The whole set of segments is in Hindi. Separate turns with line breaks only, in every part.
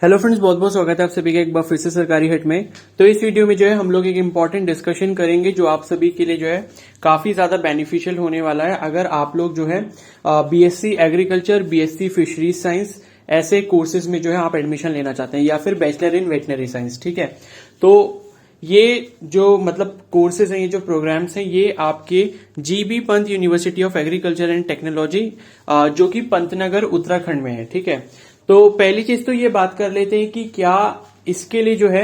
हेलो फ्रेंड्स, बहुत बहुत स्वागत है आप सभी का एक बार फिर से सरकारी हिट में। तो इस वीडियो में जो है हम लोग एक इम्पॉर्टेंट डिस्कशन करेंगे जो आप सभी के लिए जो है काफी ज्यादा बेनिफिशियल होने वाला है। अगर आप लोग जो है BSc agriculture, BSc fisheries science ऐसे कोर्सेज में जो है आप एडमिशन लेना चाहते हैं या फिर बैचलर इन वेटनरी साइंस, ठीक है। तो ये जो मतलब कोर्सेज हैं, ये जो प्रोग्राम्स हैं, ये आपके GB Pant university of agriculture and technology जो कि पंतनगर उत्तराखंड में है, ठीक है। तो पहली चीज तो ये बात कर लेते हैं कि क्या इसके लिए जो है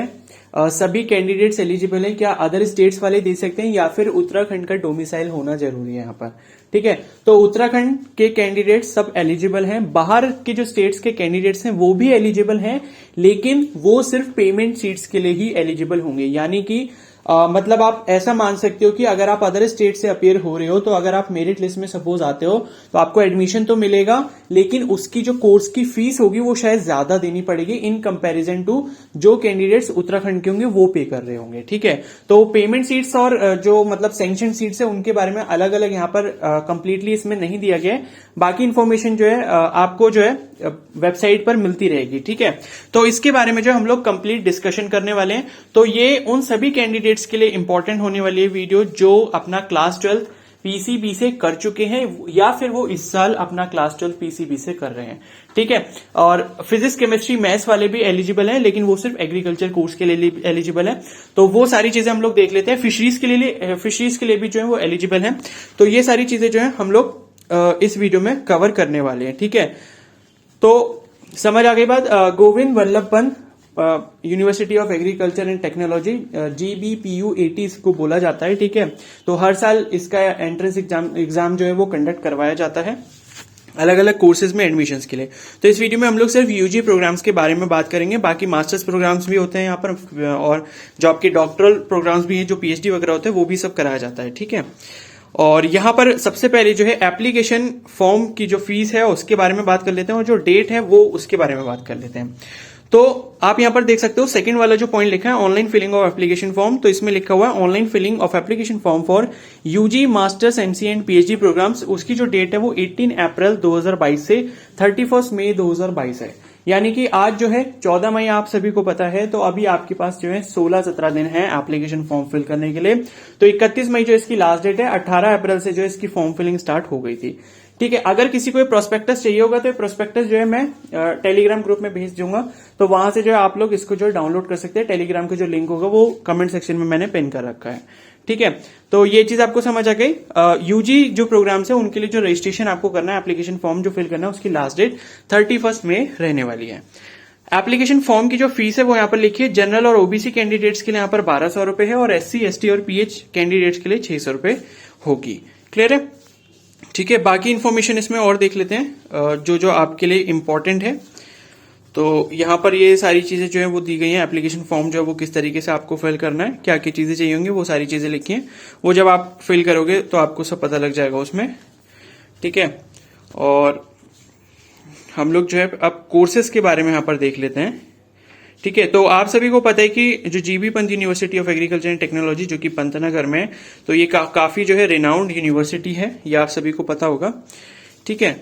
सभी कैंडिडेट्स एलिजिबल हैं, क्या अदर स्टेट्स वाले दे सकते हैं या फिर उत्तराखंड का डोमिसाइल होना जरूरी है यहाँ पर, ठीक है। तो उत्तराखंड के कैंडिडेट्स सब एलिजिबल हैं, बाहर के जो स्टेट्स के कैंडिडेट्स हैं वो भी एलिजिबल हैं, लेकिन वो सिर्फ पेमेंट सीट्स के लिए ही एलिजिबल होंगे। यानी कि मतलब आप ऐसा मान सकते हो कि अगर आप अदर स्टेट से अपियर हो रहे हो तो अगर आप मेरिट लिस्ट में सपोज आते हो तो आपको एडमिशन तो मिलेगा, लेकिन उसकी जो कोर्स की फीस होगी वो शायद ज्यादा देनी पड़ेगी इन कंपैरिजन टू जो कैंडिडेट्स उत्तराखंड के होंगे वो पे कर रहे होंगे, ठीक है। तो पेमेंट सीट्स और जो मतलब सैंक्शन सीट्स है उनके बारे में अलग अलग यहाँ पर कंप्लीटली इसमें नहीं दिया गया है। बाकी इन्फॉर्मेशन जो है आपको जो है वेबसाइट पर मिलती रहेगी, ठीक है। तो इसके बारे में जो हम लोग कंप्लीट डिस्कशन करने वाले हैं। तो ये उन सभी कैंडिडेट्स के लिए इंपॉर्टेंट होने वाली है वीडियो जो अपना क्लास 12 पीसीबी से कर चुके हैं या फिर वो इस साल अपना क्लास 12 पीसीबी से कर रहे हैं, ठीक है। और फिजिक्स, केमिस्ट्री, मैथ्स वाले भी एलिजिबल हैं, लेकिन वो सिर्फ एग्रीकल्चर कोर्स के लिए एलिजिबल है। तो वो सारी चीजें हम लोग देख लेते हैं। फिशरीज के लिए भी जो है वो एलिजिबल है। तो ये सारी चीजें जो है हम लोग इस वीडियो में कवर करने वाले हैं, ठीक है। तो समझ आ गई बात। Govind Vallabh Pant university of agriculture and technology, GBPU80 इसको बोला जाता है, ठीक है। तो हर साल इसका एंट्रेंस एग्जाम जो है वो कंडक्ट करवाया जाता है अलग अलग कोर्सेज में एडमिशन्स के लिए। तो इस वीडियो में हम लोग सिर्फ यूजी प्रोग्राम्स के बारे में बात करेंगे, बाकी मास्टर्स प्रोग्राम्स भी होते हैं यहाँ पर और जो आपके डॉक्टरल प्रोग्राम्स भी हैं, जो पीएचडी वगैरह होते हैं, वो भी सब कराया जाता है, ठीक है। और यहाँ पर सबसे पहले जो है एप्लीकेशन फॉर्म की जो फीस है उसके बारे में बात कर लेते हैं और जो डेट है वो उसके बारे में बात कर लेते हैं। तो आप यहाँ पर देख सकते हो सेकंड वाला जो पॉइंट लिखा है online filling of application form, तो इसमें लिखा हुआ है online filling of application form for UG, masters, MC and PhD programmes. उसकी जो डेट है वो 18 अप्रैल 2022 से 31 मई 2022 है। यानी कि आज जो है 14 मई आप सभी को पता है, तो अभी आपके पास जो है 16-17 दिन है एप्लीकेशन फॉर्म फिल करने के लिए। तो 31 मई जो इसकी लास्ट डेट है, 18 अप्रैल से जो इसकी फॉर्म फिलिंग स्टार्ट हो गई थी, ठीक है। अगर किसी को प्रोस्पेक्टस चाहिए होगा तो प्रोस्पेक्टस जो है मैं टेलीग्राम ग्रुप में भेज दूंगा, तो वहां से जो है आप लोग इसको जो है डाउनलोड कर सकते हैं। टेलीग्राम का जो लिंक होगा वो कमेंट सेक्शन में मैंने पिन कर रखा है, ठीक है। तो ये चीज आपको समझ आ गई। यूजी जो प्रोग्राम्स है उनके लिए जो रजिस्ट्रेशन आपको करना है, एप्लीकेशन फॉर्म जो फिल करना है, उसकी लास्ट डेट 31 मई रहने वाली है। एप्लीकेशन फॉर्म की जो फीस है वो यहाँ पर लिखिए। जनरल और ओबीसी कैंडिडेट्स के लिए यहाँ पर 1200 रुपए है और एससी, एसटी और पीएच कैंडिडेट्स के लिए 600 रुपए होगी। क्लियर है, ठीक है। बाकी इन्फॉर्मेशन इसमें और देख लेते हैं जो जो आपके लिए इंपॉर्टेंट है। तो यहाँ पर ये सारी चीजें जो है वो दी गई हैं। एप्लीकेशन फॉर्म जो है वो किस तरीके से आपको फिल करना है, क्या क्या चीजें चाहिए होंगी, वो सारी चीजें लिखी हैं। वो जब आप फिल करोगे तो आपको सब पता लग जाएगा उसमें, ठीक है। और हम लोग जो है अब कोर्सेज के बारे में यहाँ पर देख लेते हैं, ठीक है। तो आप सभी को पता है कि जो GB Pant university of agriculture and technology जो कि पंतनगर में है, तो ये काफी जो है रिनाउंड यूनिवर्सिटी है, ये आप सभी को पता होगा, ठीक है।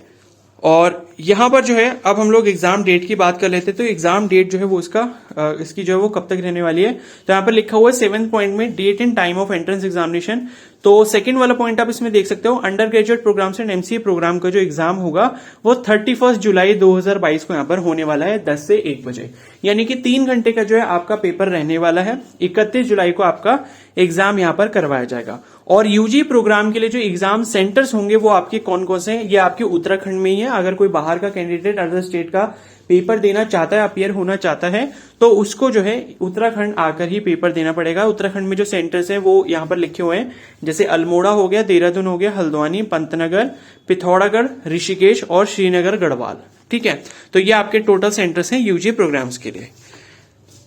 और यहां पर जो है अब हम लोग एग्जाम डेट की बात कर लेते हैं। तो एग्जाम डेट जो है वो इसकी जो है वो कब तक रहने वाली है, तो यहां पर लिखा हुआ है 7th पॉइंट में date and time of entrance examination. तो सेकंड वाला पॉइंट आप इसमें देख सकते हो, undergraduate programmes and MCA programme का जो एग्जाम होगा वो 31 जुलाई 2022 को यहाँ पर होने वाला है 10 से 1 बजे। यानी कि 3 घंटे का जो है आपका पेपर रहने वाला है। 31 जुलाई को आपका एग्जाम यहाँ पर करवाया जाएगा। और यूजी प्रोग्राम के लिए जो एग्जाम सेंटर्स होंगे वो आपके कौन कौन से हैं, ये आपके उत्तराखंड में ही है। अगर कोई बाहर का कैंडिडेट अदर स्टेट का पेपर देना चाहता है, अपियर होना चाहता है, तो उसको जो है उत्तराखंड आकर ही पेपर देना पड़ेगा। उत्तराखंड में जो सेंटर्स हैं वो यहाँ पर लिखे हुए हैं, जैसे अल्मोड़ा हो गया, देहरादून हो गया, हल्द्वानी, पंतनगर, पिथौरागढ़, ऋषिकेश और श्रीनगर गढ़वाल, ठीक है। तो ये आपके टोटल सेंटर्स हैं यूजी प्रोग्राम्स के लिए।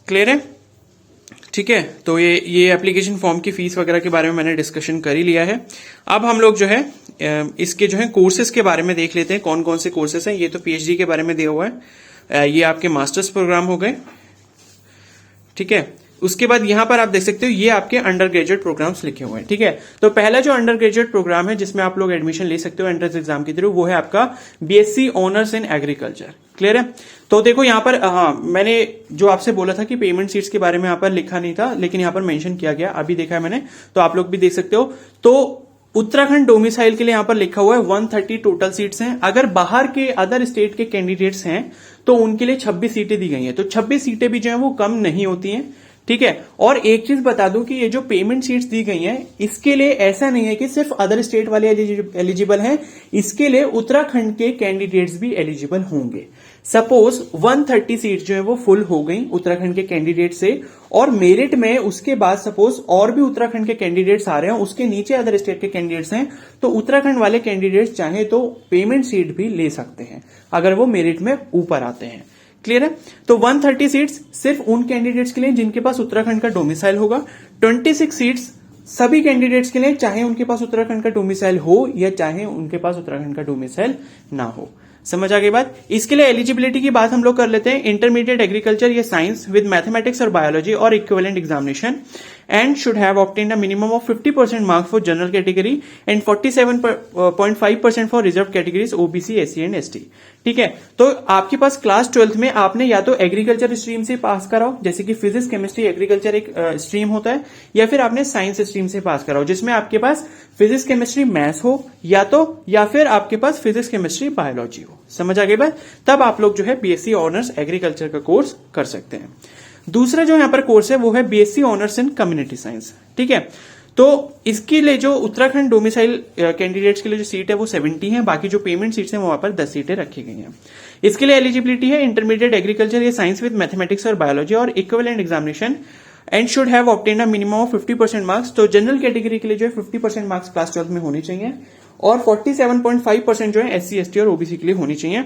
क्लियर है, ठीक है। तो ये एप्लीकेशन फॉर्म की फीस वगैरह के बारे में मैंने डिस्कशन कर ही लिया है। अब हम लोग जो है इसके जो है कोर्सेज के बारे में देख लेते हैं, कौन कौन से कोर्सेज हैं। ये तो पीएचडी के बारे में दिया हुआ है, ये आपके मास्टर्स प्रोग्राम हो गए, ठीक है। उसके बाद यहां पर आप देख सकते हो ये आपके अंडर ग्रेजुएट प्रोग्राम्स लिखे हुए हैं, ठीक है। तो पहला जो अंडर ग्रेजुएट प्रोग्राम है जिसमें आप लोग एडमिशन ले सकते हो एंट्रेंस एग्जाम के थ्रू, वो है आपका BSc honours in agriculture. Clear है। तो देखो यहाँ पर मैंने जो आपसे बोला था कि पेमेंट सीट्स के बारे में यहाँ पर लिखा नहीं था, लेकिन यहाँ पर मेंशन किया गया, अभी देखा है मैंने, तो आप लोग भी देख सकते हो। तो उत्तराखंड डोमिसाइल के लिए यहां पर लिखा हुआ है 130 टोटल सीट्स हैं। अगर बाहर के अदर स्टेट के कैंडिडेट्स हैं तो उनके लिए 26 सीटें दी गई हैं। तो 26 सीटें भी जो है वो कम नहीं होती हैं, ठीक है। और एक चीज बता दूं कि ये जो पेमेंट सीट्स दी गई हैं इसके लिए ऐसा नहीं है कि सिर्फ अदर स्टेट वाले एलिजिबल हैं, इसके लिए उत्तराखंड के कैंडिडेट्स भी एलिजिबल होंगे। सपोज 130 सीट जो है वो फुल हो गई उत्तराखंड के कैंडिडेट से, और मेरिट में उसके बाद सपोज और भी उत्तराखंड के कैंडिडेट्स आ रहे हैं, उसके नीचे अदर स्टेट के कैंडिडेट्स हैं, तो उत्तराखंड वाले कैंडिडेट्स चाहे तो पेमेंट सीट भी ले सकते हैं अगर वो मेरिट में ऊपर आते हैं। क्लियर है। तो 130 सीट्स सिर्फ उन कैंडिडेट्स के लिए जिनके पास उत्तराखंड का डोमिसाइल होगा। 26 सीट्स सभी कैंडिडेट्स के लिए, चाहे उनके पास उत्तराखंड का डोमिसाइल हो या चाहे उनके पास उत्तराखंड का डोमिसाइल ना हो। समझ आ गई बात। इसके लिए एलिजिबिलिटी की बात हम लोग कर लेते हैं। इंटरमीडिएट एग्रीकल्चर या साइंस विद मैथमेटिक्स और बायोलॉजी और equivalent examination and should have obtained a minimum of 50% marks for general category and 47.5% for reserved categories OBC, SC and ST। ठीक है। तो आपके पास क्लास 12th में आपने या तो एग्रीकल्चर स्ट्रीम से पास कराओ, जैसे कि फिजिक्स केमिस्ट्री एग्रीकल्चर एक स्ट्रीम होता है, या फिर आपने साइंस स्ट्रीम से पास कराओ जिसमें आपके पास फिजिक्स केमिस्ट्री मैथ्स हो, या फिर आपके पास फिजिक्स केमिस्ट्री बायोलॉजी हो। समझ आ गई बात। तब आप लोग जो है बीएससी ऑनर्स एग्रीकल्चर का कोर्स कर सकते हैं। दूसरा जो यहां पर कोर्स है वो है BSc honours in community science. ठीक है। तो इसके लिए जो उत्तराखंड डोमिसाइल कैंडिडेट्स के लिए जो सीट है वो 70 है, बाकी जो पेमेंट सीट्स हैं वहां पर 10 सीटें रखी गई हैं। इसके लिए एलिजिबिलिटी है इंटरमीडिएट एग्रीकल्चर या साइंस विद मैथमेटिक्स और बायोलॉजी और equivalent examination and should have obtained a minimum of 50% marks. तो जनरल कैटेगरी के लिए जो है 50% मार्क्स क्लास 12 में होने चाहिए और 47.5% जो है SC, ST और OBC के लिए होनी चाहिए।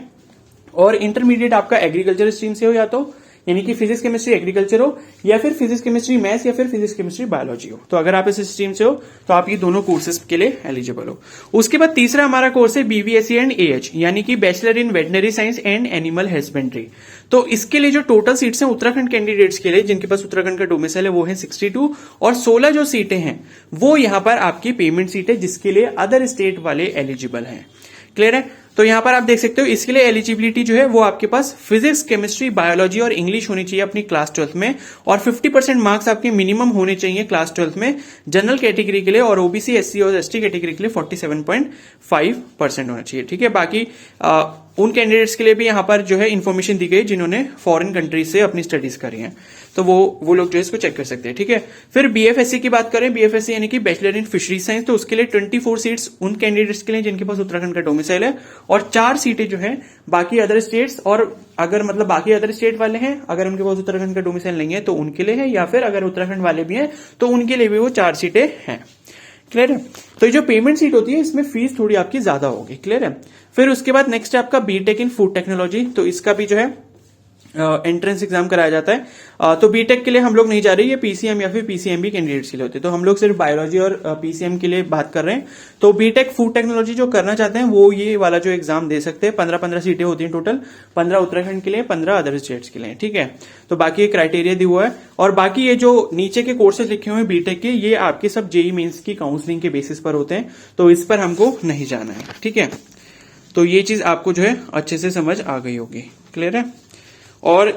और इंटरमीडिएट आपका एग्रीकल्चर स्ट्रीम से हो, या तो यानी कि फिजिक्स केमिस्ट्री एग्रीकल्चर हो, या फिर फिजिक्स केमिस्ट्री मैथ्स, या फिर फिजिक्स केमिस्ट्री बायोलॉजी हो। तो अगर आप इस स्ट्रीम से हो तो आप ये दोनों कोर्सेज के लिए एलिजिबल हो। उसके बाद तीसरा हमारा कोर्स है BVSC एंड AH, यानी कि bachelor in veterinary science and animal husbandry. तो इसके लिए जो टोटल सीट्स हैं उत्तराखंड कैंडिडेट्स के लिए जिनके पास उत्तराखंड का डोमिसाइल है वो है 62, और 16 जो सीटें हैं वो यहां पर आपकी पेमेंट सीट है जिसके लिए अदर स्टेट वाले एलिजिबल हैं। क्लियर है। तो यहां पर आप देख सकते हो इसके लिए एलिजिबिलिटी जो है वो आपके पास फिजिक्स केमिस्ट्री बायोलॉजी और इंग्लिश होनी चाहिए अपनी क्लास 12th में, और 50% मार्क्स आपके मिनिमम होने चाहिए क्लास 12th में जनरल कैटेगरी के लिए, और OBC, SC और ST कैटेगरी के लिए 47.5% होना चाहिए। ठीक है। बाकी उन कैंडिडेट्स के लिए भी यहां पर जो है इन्फॉर्मेशन दी गई जिन्होंने फॉरेन कंट्रीज से अपनी स्टडीज करी हैं, तो वो लोग जो है इसको चेक कर सकते हैं। ठीक है। फिर BFSC की बात करें, BFSC यानी कि बैचलर इन फिशरीज साइंस, तो उसके लिए 24 सीट्स उन कैंडिडेट्स के लिए जिनके पास उत्तराखंड का डोमिसाइल है, और 4 सीटें जो है बाकी अदर स्टेट्स, और अगर मतलब बाकी अदर स्टेट वाले हैं अगर उनके पास उत्तराखंड का डोमिसाइल नहीं है तो उनके लिए है, या फिर अगर उत्तराखंड वाले भी हैं तो उनके लिए भी वो 4 सीटें हैं। क्लियर है। तो ये जो पेमेंट सीट होती है इसमें फीस थोड़ी आपकी ज्यादा होगी। क्लियर है। फिर उसके बाद नेक्स्ट है आपका बीटेक इन फूड टेक्नोलॉजी, तो इसका भी जो है एंट्रेंस एग्जाम कराया जाता है। तो बीटेक के लिए हम लोग नहीं जा रहे, ये PCM या फिर PCMB कैंडिडेट्स के लिए होते हैं, तो हम लोग सिर्फ बायोलॉजी और PCM के लिए बात कर रहे हैं। तो बीटेक फूड टेक्नोलॉजी जो करना चाहते हैं वो ये वाला जो एग्जाम दे सकते हैं। 15 सीटें होती हैं टोटल, 15 उत्तराखंड के लिए, 15 अदर स्टेट्स के लिए। ठीक है। तो बाकी ये क्राइटेरिया दिया हुआ है, और बाकी ये जो नीचे के कोर्सेज लिखे हुए हैं बीटेक के, ये आपके सब JEE मेंस की काउंसलिंग के बेसिस पर होते हैं, तो इस पर हमको नहीं जाना है। ठीक है। तो ये चीज आपको जो है अच्छे से समझ आ गई होगी। क्लियर है। और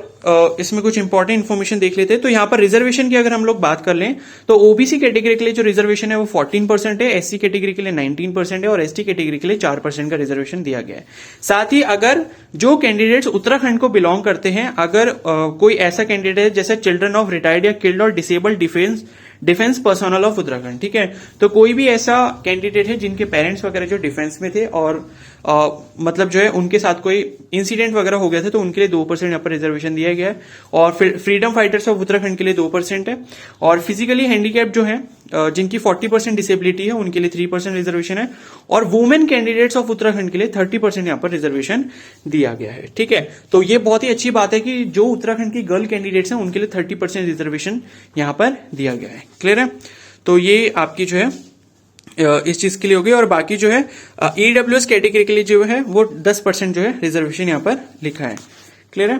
इसमें कुछ इंपॉर्टेंट इन्फॉर्मेशन देख लेते हैं। तो यहां पर रिजर्वेशन की अगर हम लोग बात कर लें तो OBC कैटेगरी के लिए जो रिजर्वेशन है वो 14% है, SC कैटेगरी के लिए 19% है, और ST कैटेगरी के लिए 4% का रिजर्वेशन दिया गया है। साथ ही अगर जो कैंडिडेट्स उत्तराखंड को बिलोंग करते हैं, अगर कोई ऐसा कैंडिडेट है जैसे चिल्ड्रन ऑफ रिटायर्ड या किल्ड और disabled defence personnel of Uttarakhand, ठीक है, तो कोई भी ऐसा कैंडिडेट है जिनके पेरेंट्स वगैरह जो डिफेंस में थे और मतलब जो है उनके साथ कोई इंसिडेंट वगैरह हो गया था, तो उनके लिए 2% यहाँ पर रिजर्वेशन दिया गया है। और फिर फ्रीडम फाइटर्स ऑफ उत्तराखंड के लिए 2% है, और फिजिकली हैंडीकैप्ड जो है जिनकी 40% डिसेबिलिटी है उनके लिए 3% रिजर्वेशन है, और वुमेन कैंडिडेट्स ऑफ उत्तराखंड के लिए 30% यहाँ पर रिजर्वेशन दिया गया है। ठीक है। तो ये बहुत ही अच्छी बात है कि जो उत्तराखंड की गर्ल कैंडिडेट्स हैं उनके लिए 30% रिजर्वेशन यहाँ पर दिया गया है। क्लियर है। तो ये आपकी जो है इस चीज के लिए होगी, और बाकी जो है EWS कैटेगरी के लिए जो है वो 10% जो है रिजर्वेशन यहाँ पर लिखा है। क्लियर है।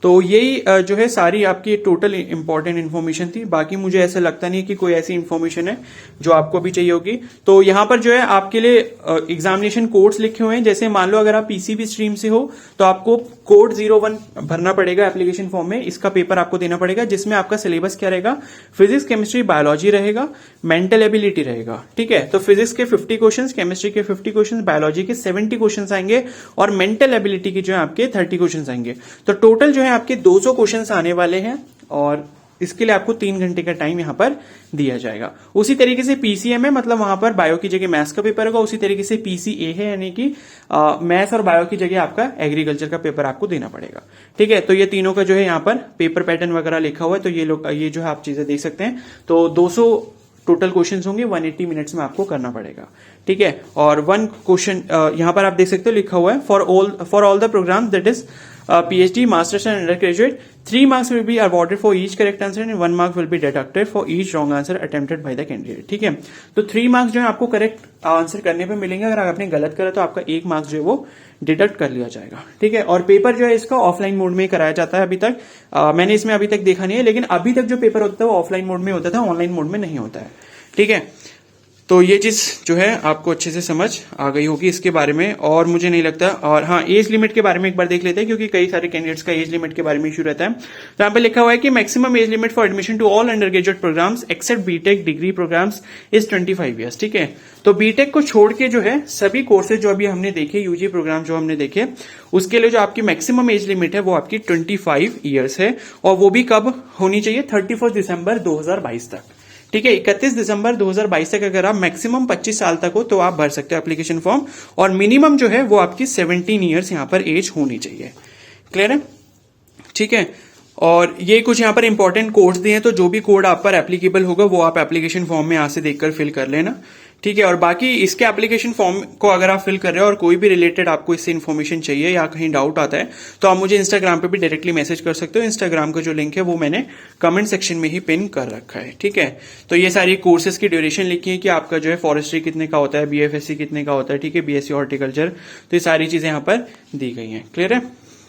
तो यही जो है सारी आपकी टोटल इंपॉर्टेंट इन्फॉर्मेशन थी। बाकी मुझे ऐसा लगता नहीं कि कोई ऐसी इन्फॉर्मेशन है जो आपको भी चाहिए होगी। तो यहाँ पर जो है आपके लिए एग्जामिनेशन कोड्स लिखे हुए हैं। जैसे मान लो अगर आप पीसीबी स्ट्रीम से हो तो आपको कोड 01 भरना पड़ेगा एप्लीकेशन फॉर्म में। इसका पेपर आपको देना पड़ेगा, जिसमें आपका सिलेबस क्या रहेगा, फिजिक्स, केमिस्ट्री, बायोलॉजी रहेगा, मेंटल एबिलिटी रहेगा। ठीक है, तो फिजिक्स के 50 क्वेश्चंस, केमिस्ट्री के 50 क्वेश्चंस, बायोलॉजी के 70 क्वेश्चंस आएंगे और मेंटल एबिलिटी के जो है आपके 30 क्वेश्चंस आएंगे। तो टोटल जो है आपके 200 क्वेश्चंस आने वाले हैं और इसके लिए आपको 3 घंटे का टाइम यहां पर दिया जाएगा। उसी तरीके से पीसीएम है, मतलब वहां पर बायो की जगह मैथ्स का पेपर होगा। उसी तरीके से पीसीए है, यानी कि मैथ्स और बायो की जगह आपका एग्रीकल्चर का पेपर आपको देना पड़ेगा। ठीक है, तो ये तीनों का जो है यहाँ पर पेपर पैटर्न वगैरह लिखा हुआ है। तो ये जो है आप चीजें देख सकते हैं। तो 200 टोटल क्वेश्चंस होंगे, 180 मिनट्स में आपको करना पड़ेगा। ठीक है, और 1 क्वेश्चन यहां पर आप देख सकते हो लिखा हुआ है, for all the programme that is PhD, Masters and Undergraduate, 3 marks will be awarded for each correct answer and 1 mark will be deducted for each wrong answer attempted by the candidate. ठीक है, तो 3 मार्क्स जो है आपको करेक्ट आंसर करने पे मिलेंगे। अगर आपने गलत करा तो आपका 1 मार्क्स जो है वो डिडक्ट कर लिया जाएगा। ठीक है, और पेपर जो है इसका ऑफलाइन मोड में कराया जाता है। अभी तक मैंने इसमें अभी तक देखा नहीं है, लेकिन अभी तक जो पेपर होता है वो ऑफलाइन मोड में होता था, ऑनलाइन मोड में नहीं होता है। ठीक है, तो ये चीज जो है आपको अच्छे से समझ आ गई होगी इसके बारे में, और मुझे नहीं लगता। और हाँ, एज लिमिट के बारे में एक बार देख लेते हैं, क्योंकि कई सारे कैंडिडेट्स का एज लिमिट के बारे में इशू रहता है। तो यहाँ पे लिखा हुआ है कि maximum age limit for admission to all undergraduate programmes except BTech degree programmes is 25 years. ठीक है, तो बीटेक को छोड़ के जो है सभी कोर्सेज जो अभी हमने देखे, यूजी प्रोग्राम जो हमने देखे, उसके लिए जो आपकी मैक्सिमम एज लिमिट है वो आपकी 25 ईयर्स है। और वो भी कब होनी चाहिए, 31 दिसंबर 2022 तक। ठीक है, 31 दिसंबर 2022 तक अगर आप मैक्सिमम 25 साल तक हो तो आप भर सकते हो एप्लीकेशन फॉर्म, और मिनिमम जो है वो आपकी 17 ईयर्स यहां पर एज होनी चाहिए। क्लियर है? ठीक है, और ये कुछ यहाँ पर इंपॉर्टेंट कोड्स दिए हैं, तो जो भी कोड आप पर एप्लीकेबल होगा वो आप एप्लीकेशन फॉर्म में यहां से देखकर फिल कर लेना। ठीक है, और बाकी इसके एप्लीकेशन फॉर्म को अगर आप फिल कर रहे हो और कोई भी रिलेटेड आपको इससे इन्फॉर्मेशन चाहिए या कहीं डाउट आता है तो आप मुझे इंस्टाग्राम पे भी डायरेक्टली मैसेज कर सकते हो। इंस्टाग्राम का जो लिंक है वो मैंने कमेंट सेक्शन में ही पिन कर रखा है। ठीक है, तो ये सारी कोर्सेज की ड्यूरेशन लिखी है कि आपका जो है फॉरेस्ट्री कितने का होता है, बीएफएससी कितने का होता है। ठीक है, बीएससी हॉर्टिकल्चर, तो ये सारी चीजें यहाँ पर दी गई हैं। क्लियर है?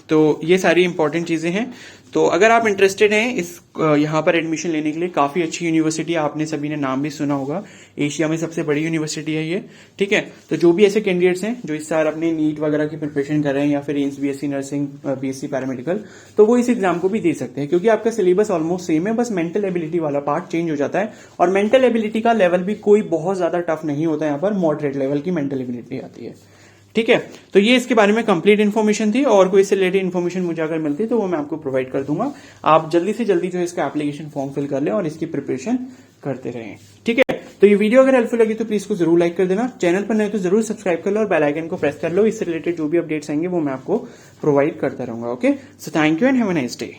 तो ये सारी इंपॉर्टेंट चीजें हैं। तो अगर आप इंटरेस्टेड हैं इस यहाँ पर एडमिशन लेने के लिए, काफी अच्छी यूनिवर्सिटी, आपने सभी ने नाम भी सुना होगा, एशिया में सबसे बड़ी यूनिवर्सिटी है ये। ठीक है, तो जो भी ऐसे कैंडिडेट्स हैं जो इस साल अपने नीट वगैरह की प्रिपरेशन कर रहे हैं या फिर AIIMS, BSc nursing, BSc paramedical, तो वो इस एग्जाम को भी दे सकते हैं, क्योंकि आपका सिलेबस ऑलमोस्ट सेम है, बस मेंटल एबिलिटी वाला पार्ट चेंज हो जाता है। और मेंटल एबिलिटी का लेवल भी कोई बहुत ज्यादा टफ नहीं होता, यहाँ पर मॉडरेट लेवल की मेंटल एबिलिटी आती है। ठीक है, तो ये इसके बारे में कंप्लीट इन्फॉर्मेशन थी, और कोई इससे रिलेटेड इन्फॉर्मेशन मुझे अगर मिलती है तो वो मैं आपको प्रोवाइड कर दूंगा। आप जल्दी से जल्दी जो है इसका एप्लीकेशन फॉर्म फिल कर लें और इसकी प्रिपरेशन करते रहें। ठीक है, तो ये वीडियो अगर हेल्पफुल लगी तो प्लीज को जरूर लाइक कर देना, चैनल पर नए तो जरूर सब्सक्राइब कर लो और बेल आइकन को प्रेस कर लो। इससे रिलेटेड जो भी अपडेट्स आएंगे वो मैं आपको प्रोवाइड करता रहूंगा। Okay, so thank you and have a nice day.